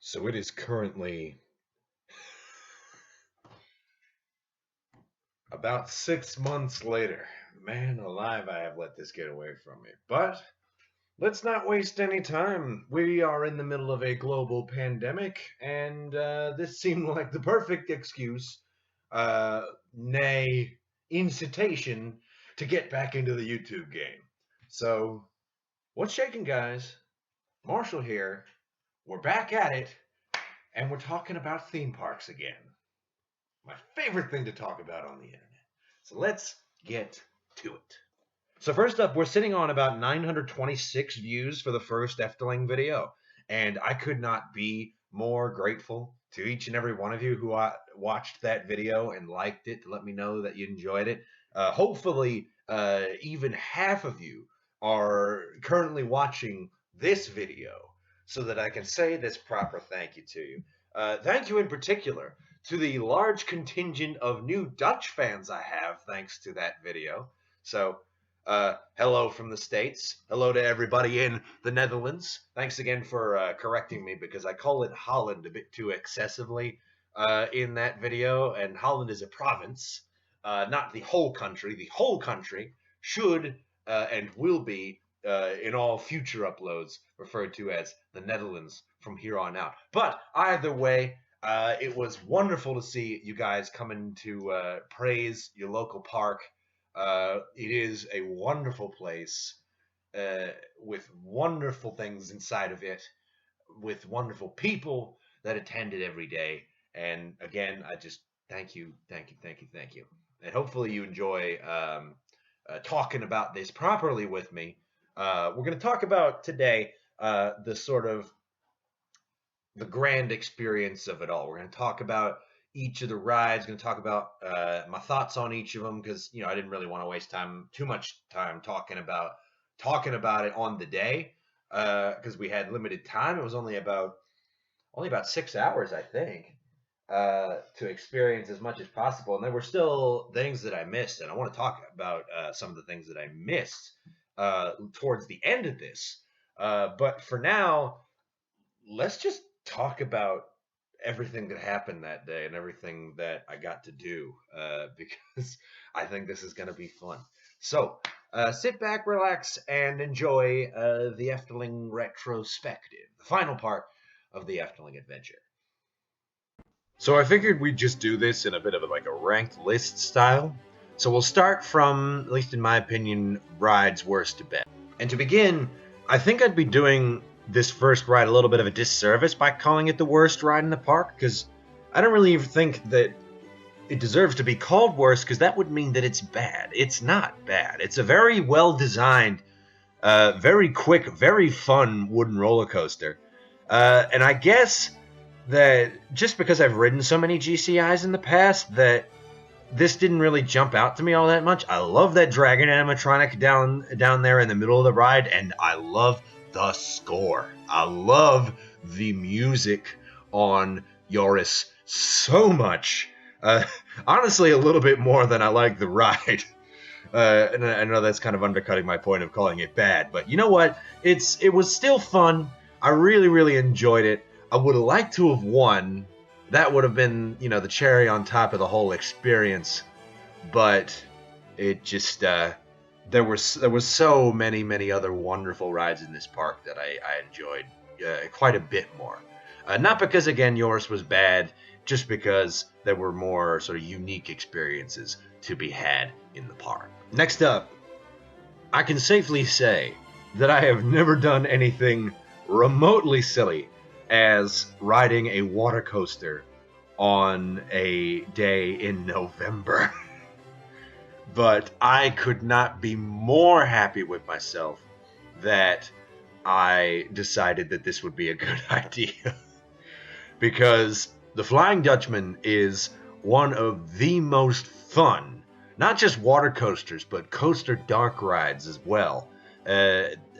So it is currently about 6 months later. Man alive, I have let this get away from me. But let's not waste any time. We are in the middle of a global pandemic, and this seemed like the perfect excuse, nay, incitation, to get back into the YouTube game. So, what's shaking, guys? Marshall here. We're back at it, and we're talking about theme parks again. My favorite thing to talk about on the internet. So let's get to it. So first up, we're sitting on about 926 views for the first Efteling video, and I could not be more grateful to each and every one of you who watched that video and liked it to let me know that you enjoyed it. Hopefully, even half of you are currently watching this video so that I can say this proper thank you to you. Thank you in particular to the large contingent of new Dutch fans I have thanks to that video. So, hello from the States. Hello to everybody in the Netherlands. Thanks again for correcting me because I call it Holland a bit too excessively in that video, and Holland is a province, not the whole country. The whole country should and will be in all future uploads referred to as the Netherlands from here on out. But either way, it was wonderful to see you guys coming to praise your local park. It is a wonderful place with wonderful things inside of it, with wonderful people that attend it every day. And again, I just thank you. And hopefully you enjoy talking about this properly with me. We're going to talk about today the sort of the grand experience of it all. We're going to talk about each of the rides. Going to talk about my thoughts on each of them because I didn't really want to waste too much time talking about it on the day because we had limited time. It was only about 6 hours, I think, to experience as much as possible. And there were still things that I missed, and I want to talk about some of the things that I missed towards the end of this. But for now, let's just talk about everything that happened that day and everything that I got to do because I think this is going to be fun. So sit back, relax, and enjoy the Efteling retrospective, the final part of the Efteling adventure. So I figured we'd just do this in a bit of a ranked list style. So we'll start from, at least in my opinion, rides worst to best. And to begin, I think I'd be doing this first ride a little bit of a disservice by calling it the worst ride in the park, because I don't really even think that it deserves to be called worst, because that would mean that it's bad. It's not bad. It's a very well-designed, very quick, very fun wooden roller coaster. And I guess that just because I've ridden so many GCIs in the past, that this didn't really jump out to me all that much. I love that dragon animatronic down there in the middle of the ride, and I love the score. I love the music on Joris so much. Honestly, a little bit more than I like the ride. And I know that's kind of undercutting my point of calling it bad, but you know what? It was still fun. I really, really enjoyed it. I would have liked to have won. That would have been, the cherry on top of the whole experience. But it just there was so many other wonderful rides in this park that I enjoyed quite a bit more. Not because, again, yours was bad, just because there were more sort of unique experiences to be had in the park. Next up, I can safely say that I have never done anything remotely silly as riding a water coaster on a day in November. But I could not be more happy with myself that I decided that this would be a good idea. Because the Flying Dutchman is one of the most fun, not just water coasters, but coaster dark rides as well.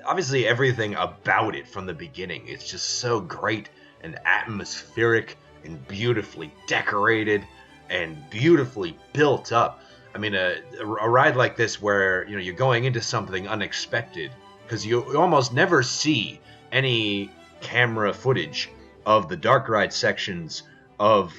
Obviously, everything about it from the beginning, it's just so great and atmospheric and beautifully decorated and beautifully built up. I mean, a ride like this where you're going into something unexpected, because you almost never see any camera footage of the dark ride sections of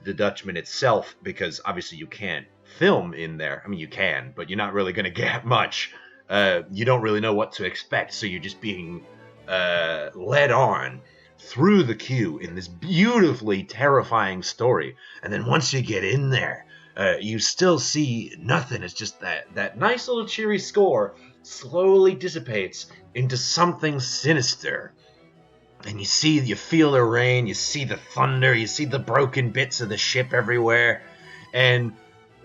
the Dutchman itself, because obviously you can't film in there. I mean, you can, but you're not really going to get much. You don't really know what to expect, so you're just being led on through the queue in this beautifully terrifying story. And then once you get in there, you still see nothing. It's just that nice little cheery score slowly dissipates into something sinister. And you feel the rain, you see the thunder, you see the broken bits of the ship everywhere. And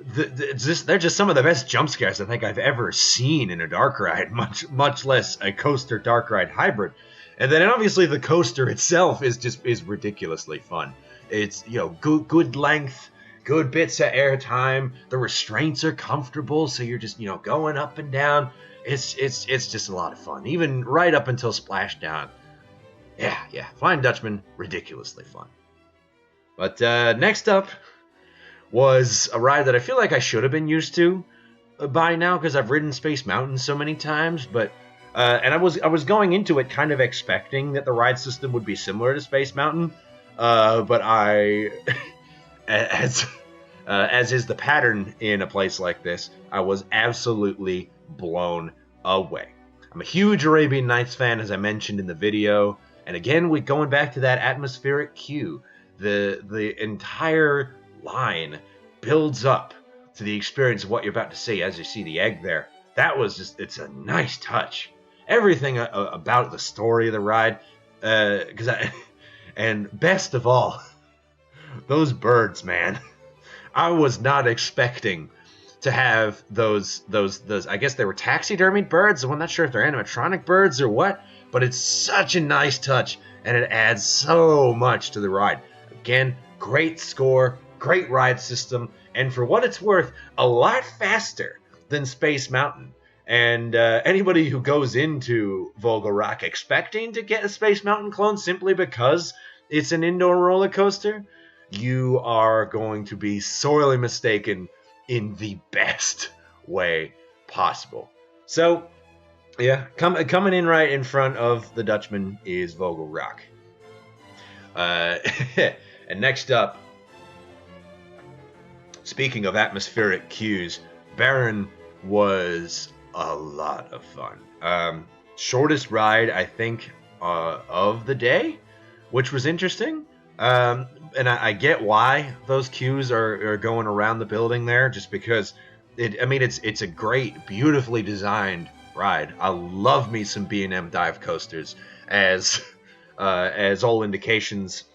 they're just some of the best jump scares I think I've ever seen in a dark ride, much less a coaster dark ride hybrid. And then obviously the coaster itself is ridiculously fun. It's, you know, good length, good bits of airtime. The restraints are comfortable, so you're just, you know, going up and down. It's just a lot of fun, even right up until splashdown. Yeah, Flying Dutchman, ridiculously fun. But next up was a ride that I feel like I should have been used to by now, because I've ridden Space Mountain so many times. But and I was going into it kind of expecting that the ride system would be similar to Space Mountain, but I, as is the pattern in a place like this, I was absolutely blown away. I'm a huge Arabian Nights fan, as I mentioned in the video, and again, we're going back to that atmospheric cue. The entire line builds up to the experience of what you're about to see as you see the egg there. That was just, it's a nice touch. Everything about the story of the ride, and best of all, those birds, man. I was not expecting to have those I guess they were taxidermied birds. I'm not sure if they're animatronic birds or what, but it's such a nice touch, and it adds so much to the ride. Again, great score, great ride system, and for what it's worth, a lot faster than Space Mountain. And anybody who goes into Vogel Rok expecting to get a Space Mountain clone simply because it's an indoor roller coaster, you are going to be sorely mistaken in the best way possible. So, yeah, coming in right in front of the Dutchman is Vogel Rok. And next up, speaking of atmospheric cues, Baron was a lot of fun. Shortest ride, I think, of the day, which was interesting. And I get why those cues are going around the building there, just because it's a great, beautifully designed ride. I love me some B&M dive coasters, as all indications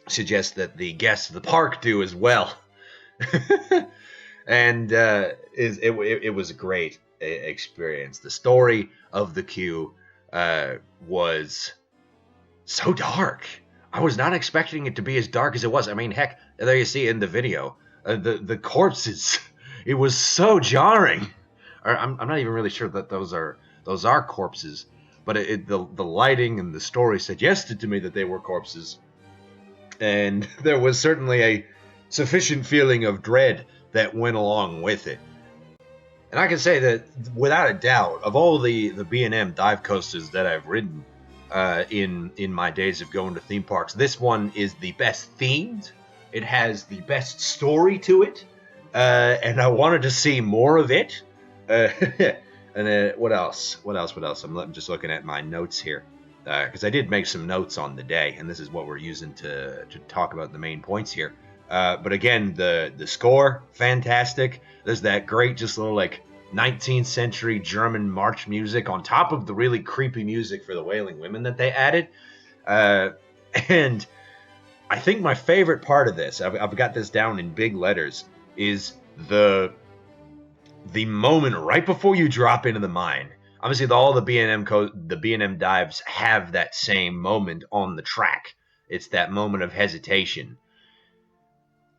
suggest that the guests of the park do as well. And it was a great experience. The story of the queue was so dark. I was not expecting it to be as dark as it was. I mean, heck, there you see in the video, the corpses. It was so jarring. I'm not even really sure that those are corpses, but the lighting and the story suggested to me that they were corpses, and there was certainly a sufficient feeling of dread that went along with it. And I can say that without a doubt, of all the B&M dive coasters that I've ridden in my days of going to theme parks, this one is the best themed. It has the best story to it, and I wanted to see more of it. And what else? I'm just looking at my notes here, because I did make some notes on the day, and this is what we're using to talk about the main points here. But again, the score, fantastic. There's that great, just little like 19th century German march music on top of the really creepy music for the Wailing Women that they added. And I think my favorite part of this, I've got this down in big letters, is the moment right before you drop into the mine. Obviously, all the B&M dives have that same moment on the track. It's that moment of hesitation.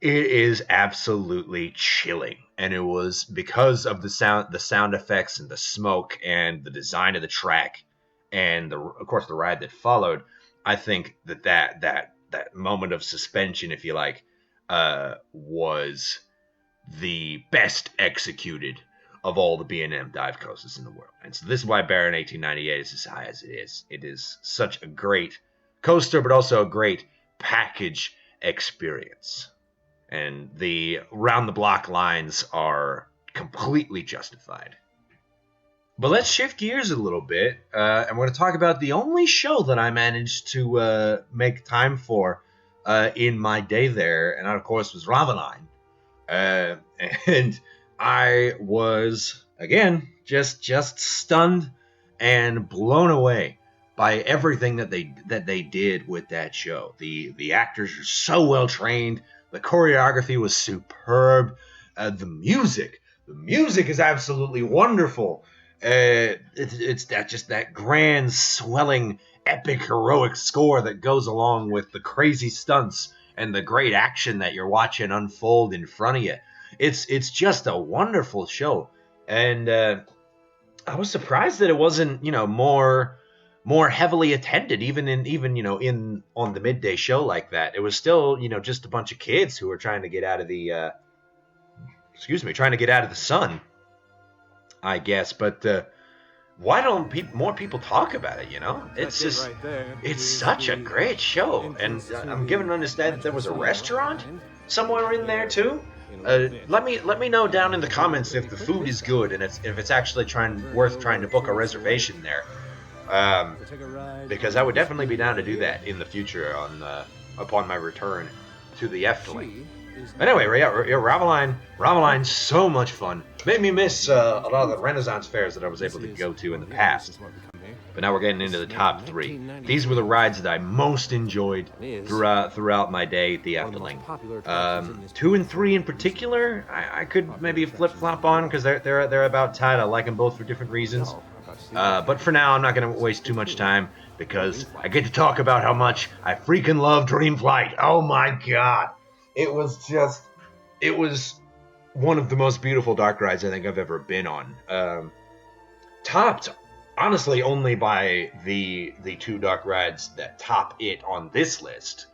It is absolutely chilling, and it was because of the sound effects and the smoke and the design of the track, and of course the ride that followed. I think that moment of suspension, if you like, was the best executed of all the B&M dive coasters in the world. And so this is why Baron 1898 is as high as it is. It is such a great coaster, but also a great package experience. And the round-the-block lines are completely justified. But let's shift gears a little bit, and we're going to talk about the only show that I managed to make time for in my day there, and that, of course, was Raveleijn. And I was, again, just stunned and blown away by everything that they did with that show. The actors are so well trained. The choreography was superb. The music is absolutely wonderful. It's that grand, swelling, epic, heroic score that goes along with the crazy stunts and the great action that you're watching unfold in front of you. It's just a wonderful show, and I was surprised that it wasn't more heavily attended, even in on the midday show like that. It was still just a bunch of kids who were trying to get out of the sun, I guess. But why don't more people talk about it? It's just it's such a great show, and I'm given to understand that there was a restaurant somewhere in there too. Let me know down in the comments if the food is good and if it's actually worth trying to book a reservation there, because I would definitely be down to do that in the future upon my return to the Efteling. Anyway, Raveleijn, so much fun. Made me miss a lot of the Renaissance fairs that I was able to go to in the past. But now we're getting into the top 3. These were the rides that I most enjoyed throughout my day at the Efteling. 2 and 3 in particular, I could maybe flip-flop on because they're about tied. I like them both for different reasons. But for now, I'm not going to waste too much time because I get to talk about how much I freaking love Dreamflight. Oh my god. It was one of the most beautiful dark rides I think I've ever been on. Topped, honestly, only by the 2 dark rides that top it on this list.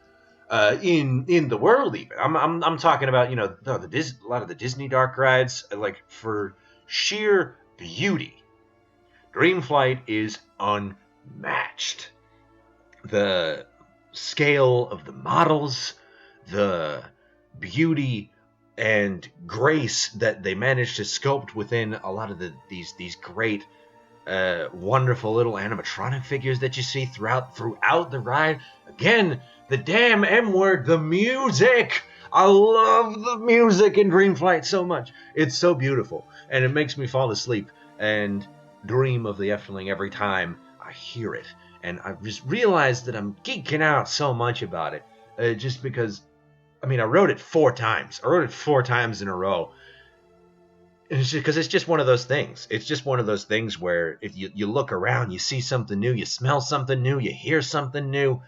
In the world, even. I'm talking about a lot of the Disney dark rides, like for sheer beauty. Dreamflight is unmatched. The scale of the models, the beauty and grace that they managed to sculpt within a lot of these great, wonderful little animatronic figures that you see throughout the ride. Again, the damn M word, the music. I love the music in Dreamflight so much. It's so beautiful, and it makes me fall asleep and dream of the Efteling every time I hear it. And I just realized that I'm geeking out so much about it, just because. I wrote it 4 times. I wrote it 4 times in a row. It's just because it's just one of those things. It's just one of those things where if you look around, you see something new, you smell something new, you hear something new.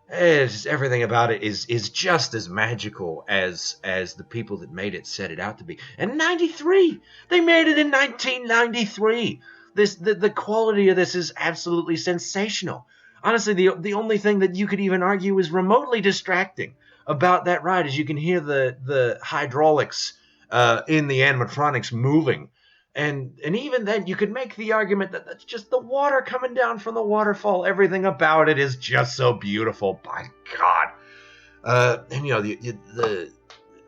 It's just, everything about it is just as magical as the people that made it set it out to be. And 93! They made it in 1993! The quality of this is absolutely sensational. Honestly, the only thing that you could even argue is remotely distracting about that ride is you can hear the hydraulics in the animatronics moving, and even then you could make the argument that that's just the water coming down from the waterfall. Everything about it is just so beautiful. By God, and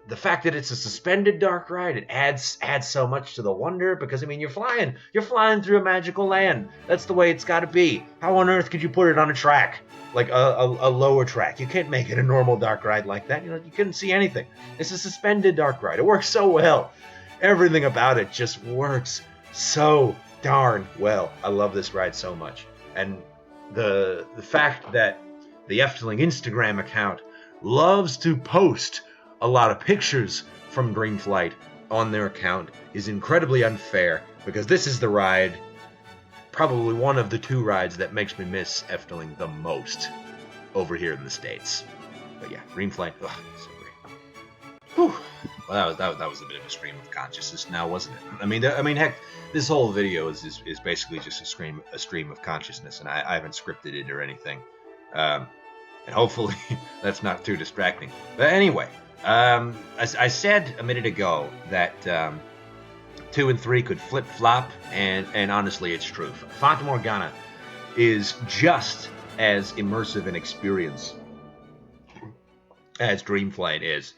the fact that it's a suspended dark ride, it adds so much to the wonder, because you're flying through a magical land. That's the way it's got to be. How on earth could you put it on a track? Like a lower track. You can't make it a normal dark ride like that. You couldn't see anything. It's a suspended dark ride. It works so well. Everything about it just works so darn well. I love this ride so much. And the fact that the Efteling Instagram account loves to post a lot of pictures from Dreamflight on their account is incredibly unfair, because this is the ride, probably one of the 2 rides that makes me miss Efteling the most over here in the States. But yeah, Dreamflight, so great. Whew. Well, that was a bit of a stream of consciousness now, wasn't it? Heck, this whole video is basically just a stream of consciousness, and I haven't scripted it or anything. And hopefully that's not too distracting. But anyway, I said a minute ago that 2 and 3 could flip-flop, and honestly, it's true. Fata Morgana is just as immersive an experience as Dreamflight is,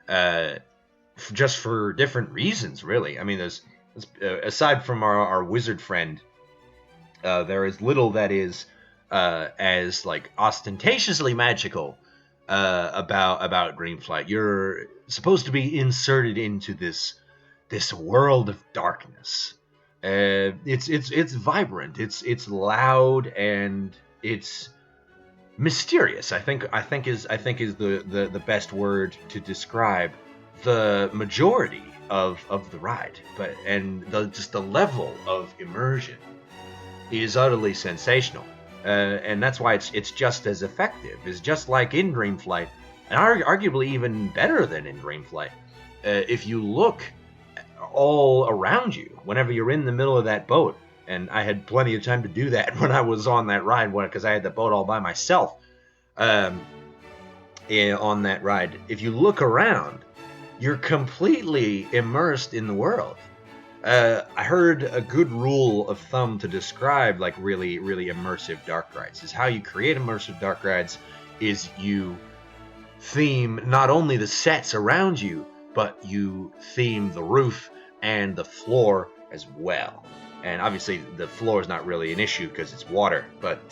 uh, just for different reasons, really. I mean, there's aside from our wizard friend, there is little that is as like ostentatiously magical about Dreamflight. You're supposed to be inserted into this world of darkness. It's vibrant. It's loud and it's mysterious. I think is the best word to describe the majority of the ride. But and just the level of immersion is utterly sensational, and that's why it's just as effective. It's just like in Dreamflight, and arguably even better than in Dreamflight. If you look all around you whenever you're in the middle of that boat, and I had plenty of time to do that when I was on that ride, because I had the boat all by myself. Um, on that ride, if you look around, you're completely immersed in the world. I heard a good rule of thumb to describe like really, really immersive dark rides is how you create immersive dark rides is you theme not only the sets around you, but you theme the roof and the floor as well. And obviously the floor is not really an issue because it's water, but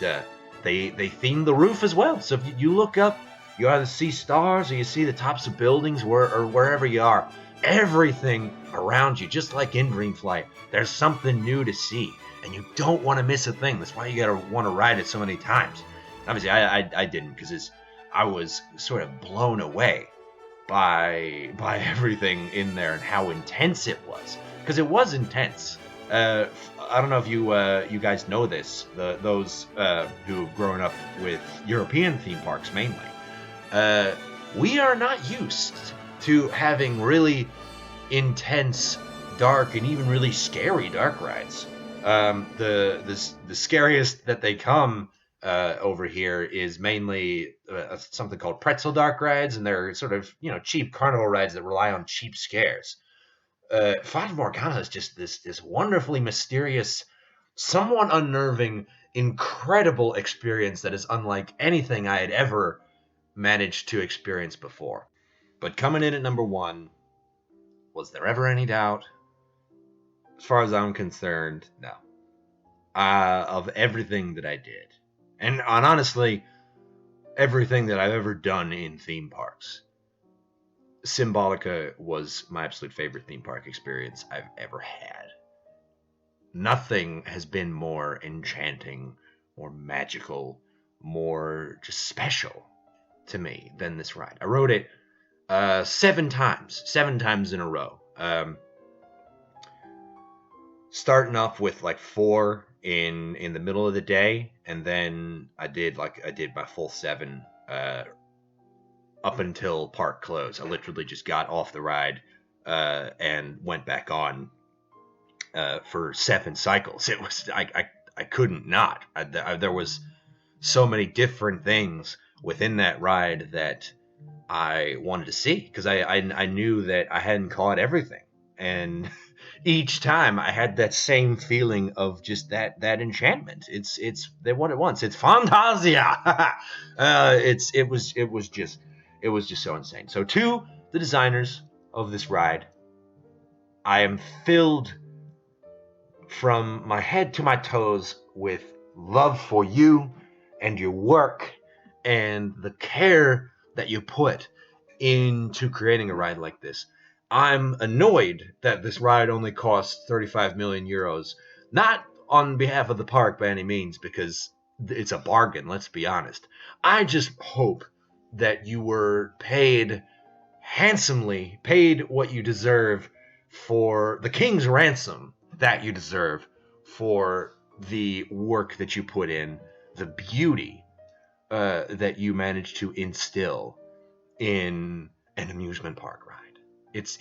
they theme the roof as well. So if you look up, you either see stars or you see the tops of buildings or wherever you are. Everything around you, just like in Dreamflight, there's something new to see, and you don't want to miss a thing. That's why you gotta want to ride it so many times. Obviously, I didn't because I was sort of blown away by everything in there and how intense it was, because it was intense. I don't know if you guys know this, those who've grown up with European theme parks mainly. We are not used to having really intense, dark, and even really scary dark rides. The scariest that they come over here is mainly something called pretzel dark rides, and they're sort of cheap carnival rides that rely on cheap scares. Fata Morgana is just this wonderfully mysterious, somewhat unnerving, incredible experience that is unlike anything I had ever managed to experience before. But coming in at number one, was there ever any doubt? As far as I'm concerned, no. Of everything that I did, and honestly, everything that I've ever done in theme parks, Symbolica was my absolute favorite theme park experience I've ever had. Nothing has been more enchanting, more magical, more just special to me than this ride. I rode it 7 times in a row. Starting off with like 4 in the middle of the day, and then I did my full 7 up until park close. I literally just got off the ride and went back on for 7 cycles. It was I couldn't not. There was so many different things within that ride that I wanted to see, because I knew that I hadn't caught everything, and each time I had that same feeling of just that enchantment. It's what it wants. It's Fantasia. It was just so insane. So to the designers of this ride, I am filled from my head to my toes with love for you and your work and the care that you put into creating a ride like this. I'm annoyed that this ride only costs 35 million euros. Not on behalf of the park by any means, because it's a bargain, let's be honest. I just hope that you were paid handsomely, paid what you deserve for the king's ransom that you deserve for the work that you put in, the beauty that you managed to instill in an amusement park ride. It's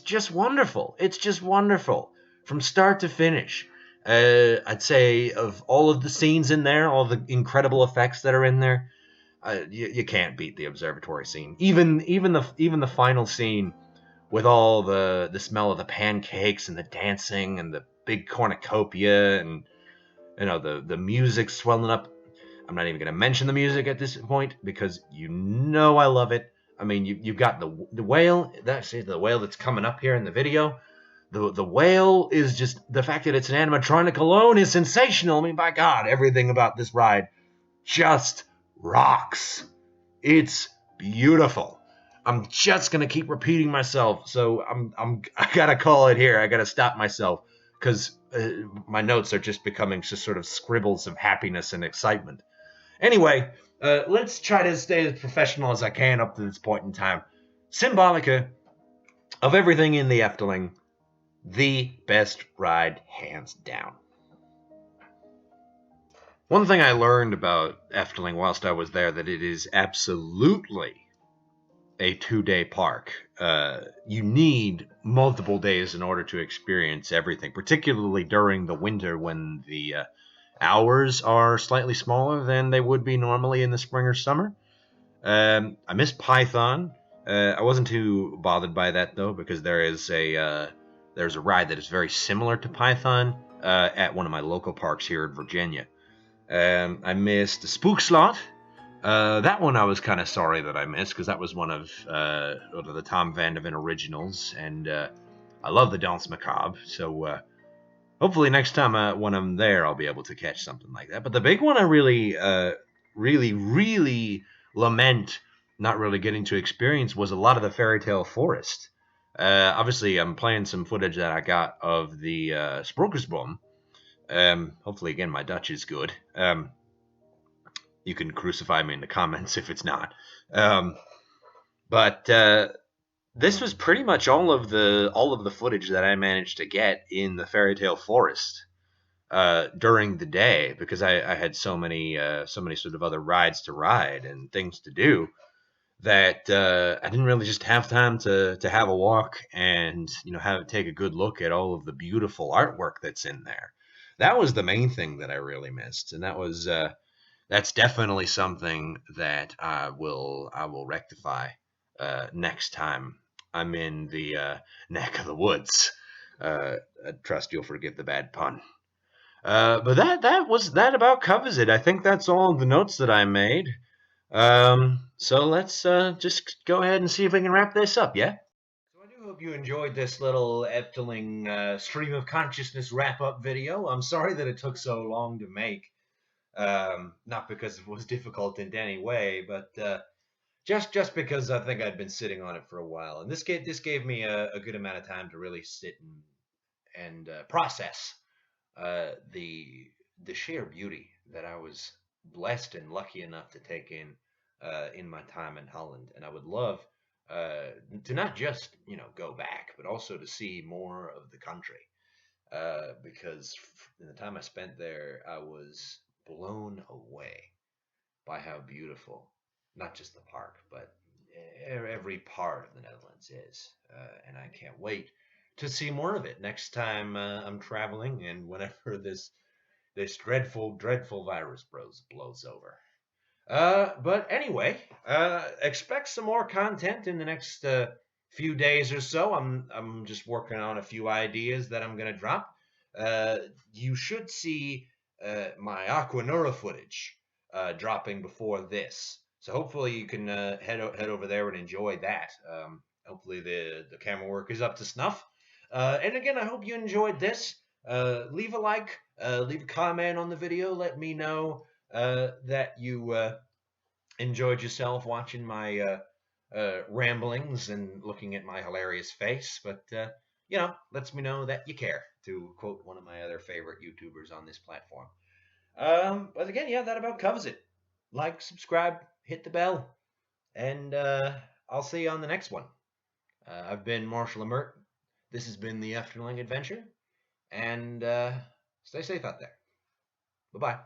just wonderful. It's just wonderful from start to finish. I'd say of all of the scenes in there, all the incredible effects that are in there, you can't beat the observatory scene. Even the final scene with all the smell of the pancakes and the dancing and the big cornucopia and the music swelling up. I'm not even going to mention the music at this point because you know I love it. I mean, you've got the whale. That's the whale that's coming up here in the video. The whale is just, the fact that it's an animatronic alone is sensational. I mean, by God, everything about this ride just rocks. It's beautiful. I'm just gonna keep repeating myself, so I gotta call it here. I gotta stop myself because my notes are just becoming just sort of scribbles of happiness and excitement. Anyway, let's try to stay as professional as I can up to this point in time. Symbolica, of everything in the Efteling, the best ride, hands down. One thing I learned about Efteling whilst I was there, that it is absolutely a 2-day park. You need multiple days in order to experience everything, particularly during the winter when the hours are slightly smaller than they would be normally in the spring or summer. I missed Python. I wasn't too bothered by that though, because there's a ride that is very similar to Python at one of my local parks here in Virginia. I missed the Spook Slot. That one I was kind of sorry that I missed, because that was one of the Tom Van de Ven originals, and I love the Danse Macabre, so hopefully next time when I'm there I'll be able to catch something like that. But the big one I really lament not really getting to experience was a lot of the Fairy Tale Forest. Obviously, I'm playing some footage that I got of the Sprookjesboom. Hopefully, again, my Dutch is good. You can crucify me in the comments if it's not. But this was pretty much all of the footage that I managed to get in the Fairy Tale Forest during the day, because I had so many sort of other rides to ride and things to do that I didn't really just have time to have a walk and take a good look at all of the beautiful artwork that's in there. That was the main thing that I really missed, and that's definitely something that I will rectify next time I'm in the neck of the woods. I trust you'll forgive the bad pun. But that about covers it. I think that's all the notes that I made. So let's just go ahead and see if we can wrap this up, yeah? So I do hope you enjoyed this little Efteling stream of consciousness wrap-up video. I'm sorry that it took so long to make. Not because it was difficult in any way, but just because I think I'd been sitting on it for a while, and this gave me a good amount of time to really sit and process the sheer beauty that I was blessed and lucky enough to take in my time in Holland. And I would love to not just go back, but also to see more of the country, because in the time I spent there, I was blown away by how beautiful not just the park, but every part of the Netherlands is. And I can't wait to see more of it next time I'm traveling, and whenever this dreadful virus blows over. But anyway, expect some more content in the next few days or so. I'm just working on a few ideas that I'm gonna drop. You should see my Aquanura footage dropping before this, so hopefully you can head over there and enjoy that. Hopefully the camera work is up to snuff. And again, I hope you enjoyed this. Leave a like, leave a comment on the video. Let me know that you enjoyed yourself watching my ramblings and looking at my hilarious face. But, lets me know that you care, to quote one of my other favorite YouTubers on this platform. But again, yeah, that about covers it. Like, subscribe, hit the bell, and I'll see you on the next one. I've been Marshall Amert. This has been the Efteling Adventure, and stay safe out there. Bye-bye.